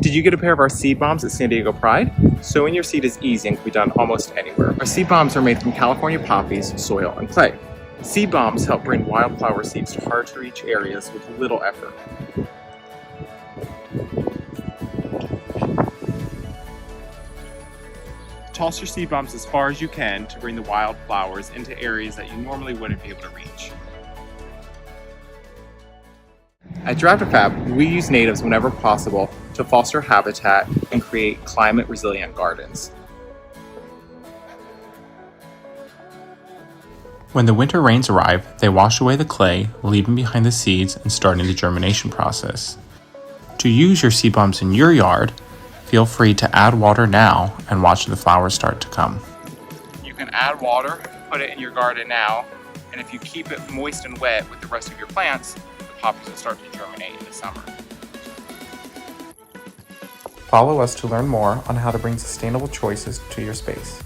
Did you get a pair of our seed bombs at San Diego Pride? Sowing your seed is easy and can be done almost anywhere. Our seed bombs are made from California poppies, soil, and clay. Seed bombs help bring wildflower seeds to hard-to-reach areas with little effort. Toss your seed bombs as far as you can to bring the wildflowers into areas that you normally wouldn't be able to reach. At DRAB to FAB, we use natives whenever possible to foster habitat and create climate-resilient gardens. When the winter rains arrive, they wash away the clay, leaving behind the seeds and starting the germination process. To use your seed bombs in your yard, feel free to add water now and watch the flowers start to come. You can add water, put it in your garden now, and if you keep it moist and wet with the rest of your plants, the poppies will start to germinate in the summer. Follow us to learn more on how to bring sustainable choices to your space.